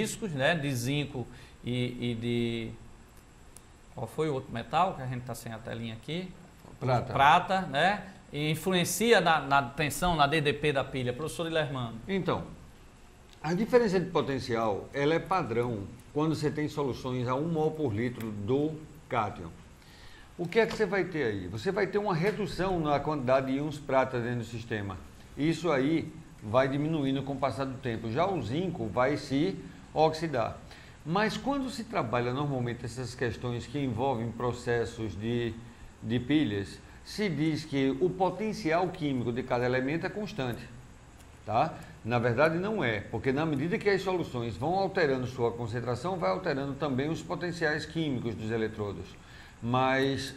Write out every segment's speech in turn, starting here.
discos, né, de zinco e de... Qual foi o outro metal que a gente está sem a telinha aqui? Prata. Prata, né? E influencia na tensão, na DDP da pilha. Professor Ilermano. Então, a diferença de potencial, ela é padrão quando você tem soluções a 1 mol por litro do cátion. O que é que você vai ter aí? Você vai ter uma redução na quantidade de íons prata dentro do sistema. Isso aí vai diminuindo com o passar do tempo. Já o zinco vai se oxidar. Mas quando se trabalha normalmente essas questões que envolvem processos de pilhas, se diz que o potencial químico de cada elemento é constante, tá? Na verdade não é, porque na medida que as soluções vão alterando sua concentração, vai alterando também os potenciais químicos dos eletrodos. Mas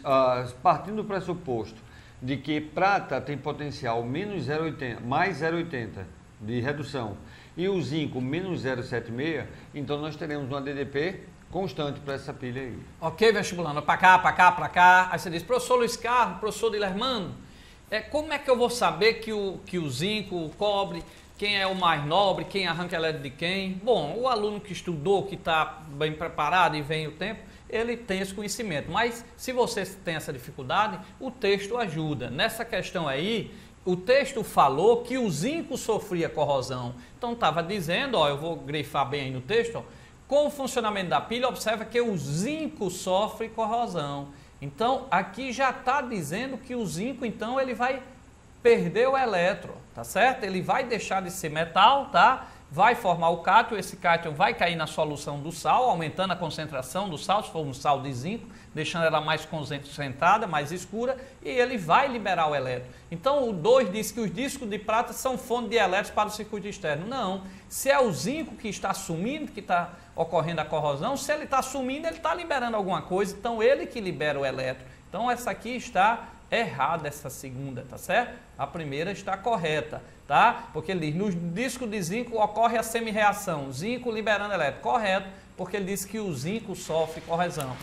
partindo do pressuposto de que prata tem potencial menos 0,80, mais 0,80 de redução e o zinco menos 0,76, então nós teremos uma DDP constante para essa pilha aí. Ok, vestibulando, para cá, para cá, para cá. Aí você diz, professor Luiz Carlos, professor Ilermano, como é que eu vou saber que o zinco, o cobre, quem é o mais nobre, quem arranca elétron de quem? Bom, o aluno que estudou, que está bem preparado e vem o tempo, ele tem esse conhecimento. Mas se você tem essa dificuldade, o texto ajuda. Nessa questão aí, o texto falou que o zinco sofria corrosão. Então estava dizendo, ó, eu vou grifar bem aí no texto, ó, com o funcionamento da pilha, observa que o zinco sofre corrosão. Então, aqui já está dizendo que o zinco, então, ele vai perder o elétron, tá certo? Ele vai deixar de ser metal, tá? Vai formar o cátion, esse cátion vai cair na solução do sal, aumentando a concentração do sal, se for um sal de zinco, deixando ela mais concentrada, mais escura, e ele vai liberar o elétron. Então, o 2 diz que os discos de prata são fonte de elétrons para o circuito externo. Não, se é o zinco que está sumindo, que está ocorrendo a corrosão, se ele está sumindo, ele está liberando alguma coisa, então ele que libera o elétron. Então, essa aqui está errada, essa segunda, tá certo? A primeira está correta, tá? Porque ele diz, no disco de zinco ocorre a semi-reação, zinco liberando elétron, correto, porque ele diz que o zinco sofre corrosão.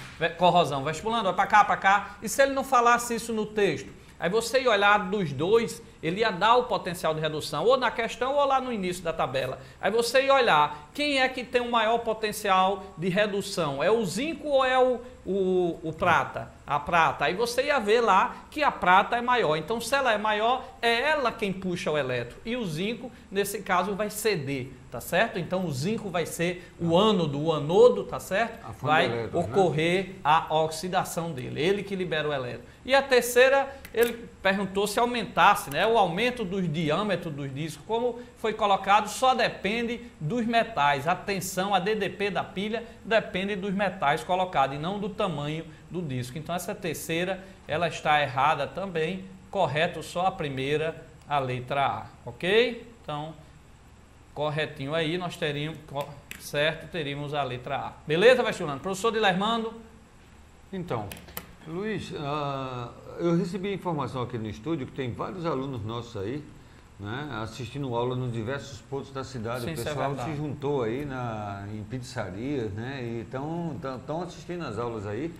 Vestibulando, vai para cá, e se ele não falasse isso no texto? Aí você ia olhar dos dois, ele ia dar o potencial de redução, ou na questão ou lá no início da tabela. Aí você ia olhar, quem é que tem o maior potencial de redução? É o zinco ou é o prata? A prata. Aí você ia ver lá que a prata é maior. Então, se ela é maior, é ela quem puxa o elétron. E o zinco, nesse caso, vai ceder, tá certo? Então, o zinco vai ser o ânodo, o anodo, tá certo? Vai elétron, ocorrer, né, a oxidação dele, ele que libera o elétron. E a terceira, ele perguntou se aumentasse, né? O aumento dos diâmetros dos discos, como foi colocado, só depende dos metais. A tensão, a DDP da pilha, depende dos metais colocados e não do tamanho do disco. Então, essa terceira, ela está errada também, correto só a primeira, a letra A, ok? Então, corretinho aí, nós teríamos, certo, teríamos a letra A. Beleza, vestibulando? Professor Ilermano? Então, Luiz, eu recebi informação aqui no estúdio que tem vários alunos nossos aí, né, assistindo aula nos diversos pontos da cidade. Sim, o pessoal se juntou aí em pizzarias, né, e estão assistindo as aulas aí,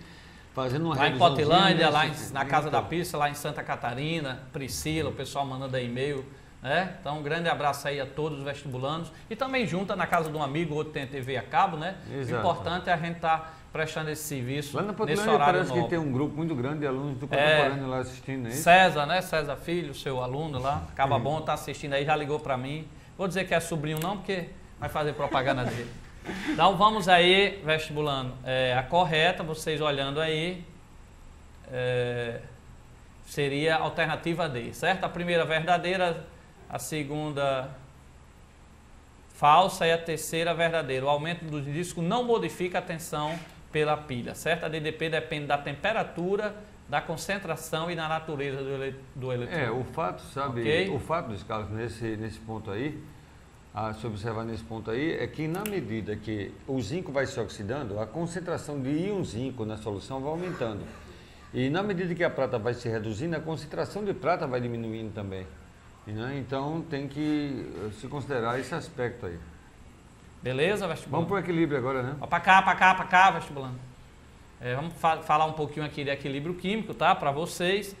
fazendo uma lá em Potilândia, lá na Casa então, da Pizza, lá em Santa Catarina, Priscila, o pessoal mandando e-mail, né? Então, um grande abraço aí a todos os vestibulandos e também junta na casa de um amigo, outro tem a TV a cabo, né? Exato. O importante é a gente estar prestando esse serviço lá na nesse Potilândia horário parece nobre. que tem um grupo muito grande de alunos do contemporâneo lá assistindo, né? César, né? César Filho, seu aluno lá, acaba bom, tá assistindo aí, já ligou para mim. Vou dizer que é sobrinho não, porque vai fazer propaganda dele. Então, vamos aí, vestibulando. A correta, vocês olhando aí, seria a alternativa D, certo? A primeira verdadeira, a segunda falsa e a terceira verdadeira. O aumento do disco não modifica a tensão pela pilha, certo? A DDP depende da temperatura, da concentração e da natureza do eletrodo. O fato, sabe, okay? O fato, Luiz Carlos, nesse ponto aí, se observar nesse ponto aí, é que na medida que o zinco vai se oxidando, a concentração de íon zinco na solução vai aumentando. E na medida que a prata vai se reduzindo, a concentração de prata vai diminuindo também. Né? Então tem que se considerar esse aspecto aí. Beleza, vestibulando? Vamos para o equilíbrio agora, né? Para cá, vestibulando. Vamos falar um pouquinho aqui de equilíbrio químico, tá? Para vocês.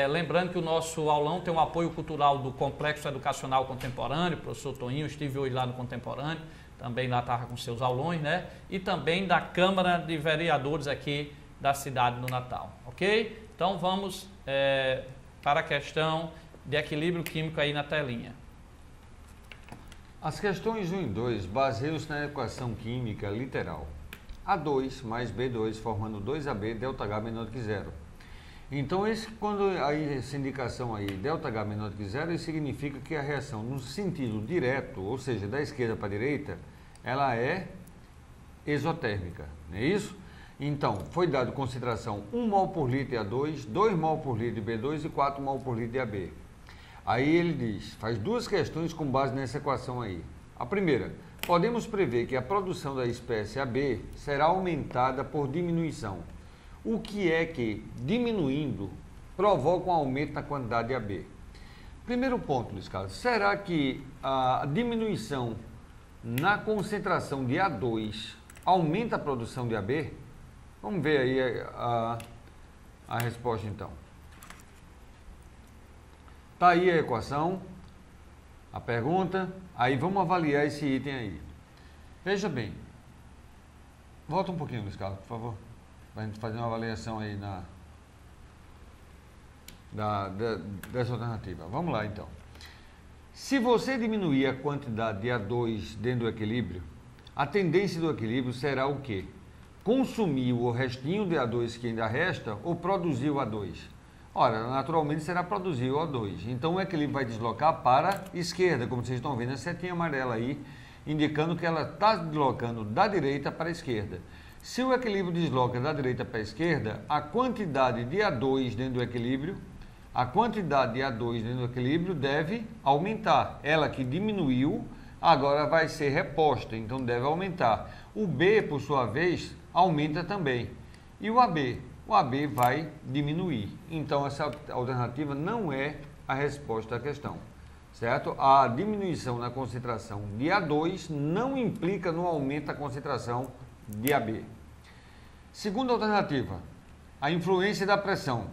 Lembrando que o nosso aulão tem um apoio cultural do Complexo Educacional Contemporâneo, professor Toninho, estive hoje lá no Contemporâneo, também lá estava com seus aulões, né? E também da Câmara de Vereadores aqui da cidade do Natal, ok? Então vamos para a questão de equilíbrio químico aí na telinha. As questões 1 e 2 baseiam-se na equação química literal. A2 mais B2 formando 2AB, ΔH menor do que zero. Então, quando aí, essa indicação aí, ΔH menor do que zero, isso significa que a reação no sentido direto, ou seja, da esquerda para a direita, ela é exotérmica, não é isso? Então, foi dado concentração 1 mol por litro de A2, 2 mol por litro de B2 e 4 mol por litro de AB. Aí ele diz, faz duas questões com base nessa equação aí. A primeira, podemos prever que a produção da espécie AB será aumentada por diminuição. O que é que, diminuindo, provoca um aumento na quantidade de AB? Primeiro ponto, Luiz Carlos, será que a diminuição na concentração de A2 aumenta a produção de AB? Vamos ver aí a resposta então. Está aí a equação, a pergunta, aí vamos avaliar esse item aí. Veja bem, volta um pouquinho, Luiz Carlos, por favor, para a gente fazer uma avaliação aí dessa alternativa. Vamos lá então. Se você diminuir a quantidade de A2 dentro do equilíbrio, a tendência do equilíbrio será o quê? Consumir o restinho de A2 que ainda resta ou produzir o A2? Ora, naturalmente será produzir o O2. Então o equilíbrio vai deslocar para a esquerda, como vocês estão vendo a setinha amarela aí, indicando que ela está deslocando da direita para a esquerda. Se o equilíbrio desloca da direita para a esquerda, a quantidade de A2 dentro do equilíbrio, deve aumentar. Ela que diminuiu, agora vai ser reposta, então deve aumentar. O B, por sua vez, aumenta também. E o AB? O AB vai diminuir. Então, essa alternativa não é a resposta à questão, certo? A diminuição na concentração de A2 não implica no aumento da concentração de AB. Segunda alternativa, a influência da pressão.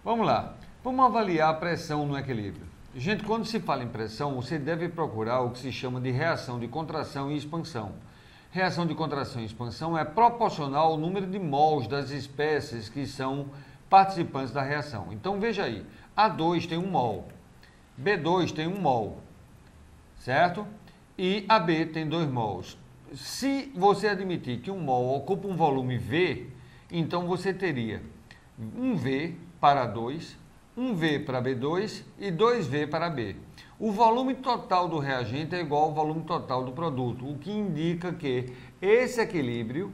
Vamos lá, vamos avaliar a pressão no equilíbrio. Gente, quando se fala em pressão, você deve procurar o que se chama de reação de contração e expansão. Reação de contração e expansão é proporcional ao número de mols das espécies que são participantes da reação. Então veja aí, A2 tem 1 mol, B2 tem 1 mol, certo? E AB tem 2 mols. Se você admitir que 1 mol ocupa um volume V, então você teria 1V para A2, 1V para B2 e 2V para B. O volume total do reagente é igual ao volume total do produto, o que indica que esse equilíbrio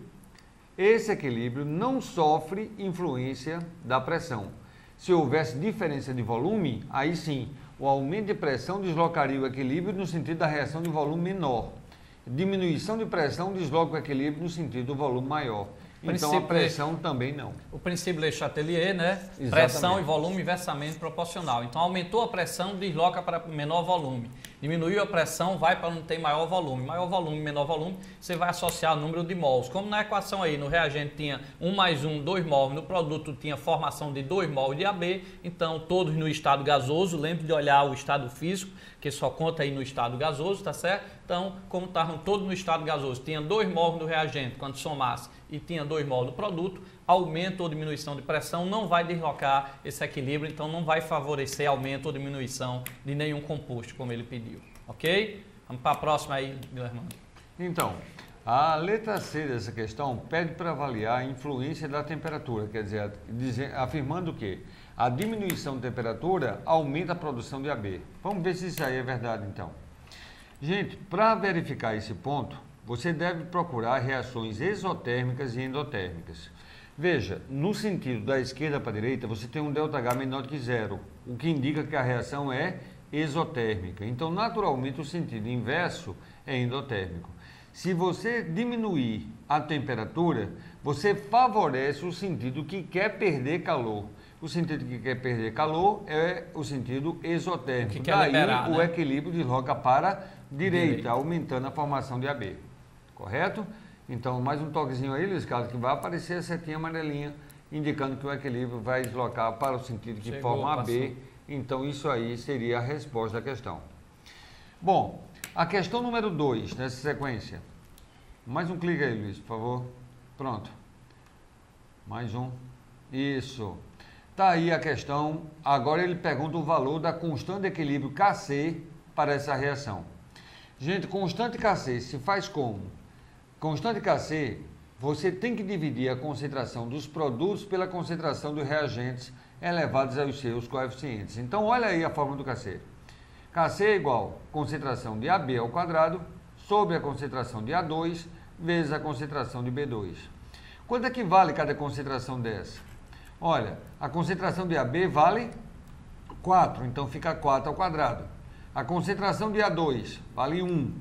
não sofre influência da pressão. Se houvesse diferença de volume, aí sim, o aumento de pressão deslocaria o equilíbrio no sentido da reação de volume menor. Diminuição de pressão desloca o equilíbrio no sentido do volume maior. Então a pressão também não. O princípio Le Chatelier, né? Exatamente. Pressão e volume inversamente proporcional. Então aumentou a pressão, desloca para menor volume. Diminuiu a pressão, vai para onde tem maior volume. Maior volume, menor volume, você vai associar o número de mols. Como na equação aí, no reagente tinha 1 mais 1, 2 mols, no produto tinha formação de 2 mols de AB, então todos no estado gasoso, lembre de olhar o estado físico, que só conta aí no estado gasoso, tá certo? Então, como estavam todos no estado gasoso, tinha 2 mols no reagente, quando somasse, e tinha 2 mols no produto, aumento ou diminuição de pressão não vai deslocar esse equilíbrio, então não vai favorecer aumento ou diminuição de nenhum composto, como ele pediu, ok? Vamos para a próxima aí, Guilherme. Então, a letra C dessa questão pede para avaliar a influência da temperatura, quer dizer, afirmando que a diminuição de temperatura aumenta a produção de AB. Vamos ver se isso aí é verdade, então. Gente, para verificar esse ponto, você deve procurar reações exotérmicas e endotérmicas. Veja, no sentido da esquerda para a direita, você tem um ΔH menor do que zero, o que indica que a reação é exotérmica. Então, naturalmente, o sentido inverso é endotérmico. Se você diminuir a temperatura, você favorece o sentido que quer perder calor. O sentido que quer perder calor é o sentido exotérmico. Que quer liberar, o né? equilíbrio desloca para a direita, aumentando a formação de AB. Correto? Então, mais um toquezinho aí, Luiz Carlos, que vai aparecer a setinha amarelinha, indicando que o equilíbrio vai deslocar para o sentido que forma AB. Então, isso aí seria a resposta da questão. Bom, a questão número 2 nessa sequência. Mais um clique aí, Luiz, por favor. Pronto. Mais um. Isso. Tá aí a questão. Agora ele pergunta o valor da constante de equilíbrio Kc para essa reação. Gente, constante Kc se faz como? Constante Kc, você tem que dividir a concentração dos produtos pela concentração dos reagentes elevados aos seus coeficientes. Então, olha aí a fórmula do Kc. Kc é igual a concentração de AB ao quadrado sobre a concentração de A2 vezes a concentração de B2. Quanto é que vale cada concentração dessa? Olha, a concentração de AB vale 4, então fica 4 ao quadrado. A concentração de A2 vale 1,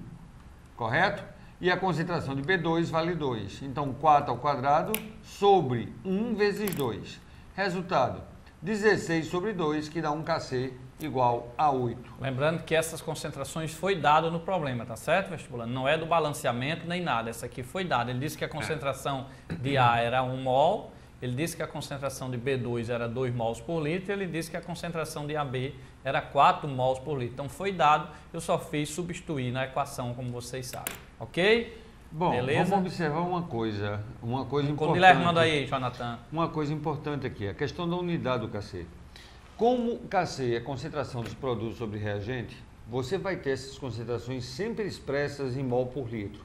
correto? E a concentração de B2 vale 2. Então, 4 ao quadrado sobre 1 vezes 2. Resultado, 16 sobre 2, que dá um Kc igual a 8. Lembrando que essas concentrações foi dado no problema, tá certo, vestibulando? Não é do balanceamento nem nada, essa aqui foi dada. Ele disse que a concentração de A era 1 mol, ele disse que a concentração de B2 era 2 mols por litro, e ele disse que a concentração de AB era 4 mols por litro. Então foi dado, eu só fiz substituir na equação, como vocês sabem. Ok? Bom, beleza? Vamos observar uma coisa importante. Quando ele manda aí, Jonathan. Uma coisa importante aqui, a questão da unidade do Kc. Como Kc é a concentração dos produtos sobre reagente, você vai ter essas concentrações sempre expressas em mol por litro.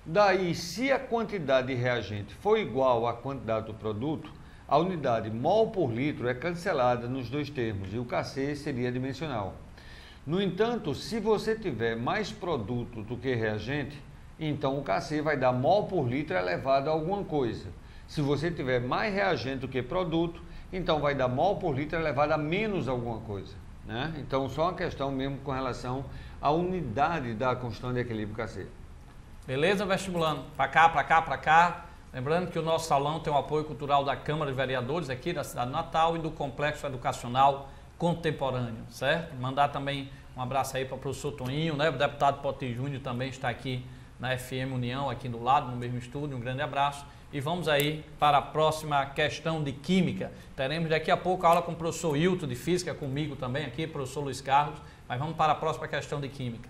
Daí, se a quantidade de reagente for igual à quantidade do produto, a unidade mol por litro é cancelada nos dois termos e o Kc seria dimensional. No entanto, se você tiver mais produto do que reagente, então o Kc vai dar mol por litro elevado a alguma coisa. Se você tiver mais reagente do que produto, então vai dar mol por litro elevado a menos alguma coisa, né? Então, só uma questão mesmo com relação à unidade da constante de equilíbrio Kc. Beleza, vestibulando? Para cá, para cá, para cá. Lembrando que o nosso salão tem o apoio cultural da Câmara de Vereadores aqui da cidade de Natal e do Complexo Educacional Contemporâneo, certo? Mandar também um abraço aí para o professor Toninho, né? O deputado Poti Júnior também está aqui na FM União, aqui do lado, no mesmo estúdio. Um grande abraço. E vamos aí para a próxima questão de Química. Teremos daqui a pouco a aula com o professor Hilton de Física, comigo também aqui, professor Luiz Carlos. Mas vamos para a próxima questão de Química.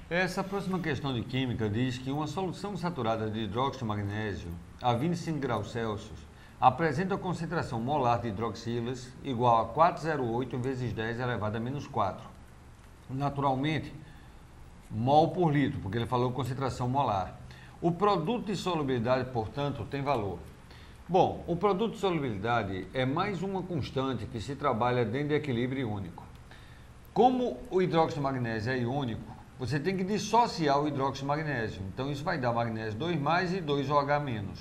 Essa próxima questão de Química diz que uma solução saturada de hidróxido de magnésio a 25 graus Celsius apresenta a concentração molar de hidroxilas igual a 408 vezes 10 elevado a menos 4. Naturalmente, mol por litro, porque ele falou concentração molar. O produto de solubilidade, portanto, tem valor. Bom, o produto de solubilidade é mais uma constante que se trabalha dentro de equilíbrio iônico. Como o hidróxido de magnésio é iônico, você tem que dissociar o hidróxido de magnésio. Então, isso vai dar magnésio 2+ e 2OH-.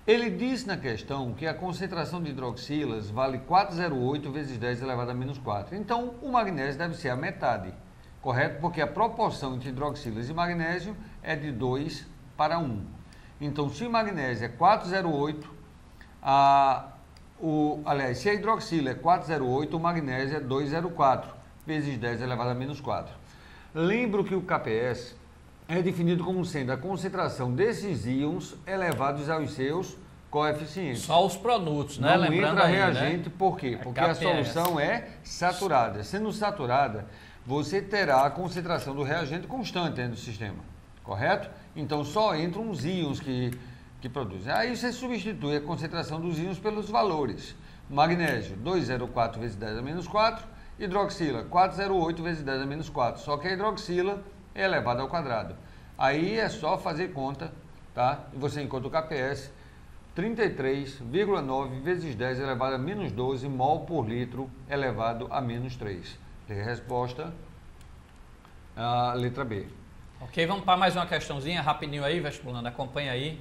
Ele diz na questão que a concentração de hidroxilas vale 408 vezes 10 elevado a menos 4. Então, o magnésio deve ser a metade, correto? Porque a proporção entre hidroxilas e magnésio é de 2 para 1. Então, se o magnésio é 408, se a hidroxila é 408, o magnésio é 204 vezes 10 elevado a menos 4. Lembro que o KPS é definido como sendo a concentração desses íons elevados aos seus coeficientes. Só os produtos, né? Não Lembrando entra aí, reagente, né? por quê? Porque a solução é saturada. Sendo saturada, você terá a concentração do reagente constante dentro do sistema, correto? Então, só entram os íons que produzem. Aí você substitui a concentração dos íons pelos valores. Magnésio, 204 vezes 10 a menos 4. Hidroxila, 408 vezes 10 a menos 4. Só que a hidroxila é elevada ao quadrado. Aí é só fazer conta, tá? E você encontra o KPS, 33,9 vezes 10 elevado a menos 12 mol por litro elevado a menos 3. Resposta, a letra B. Ok, vamos para mais uma questãozinha rapidinho aí, vestibulando. Acompanha aí.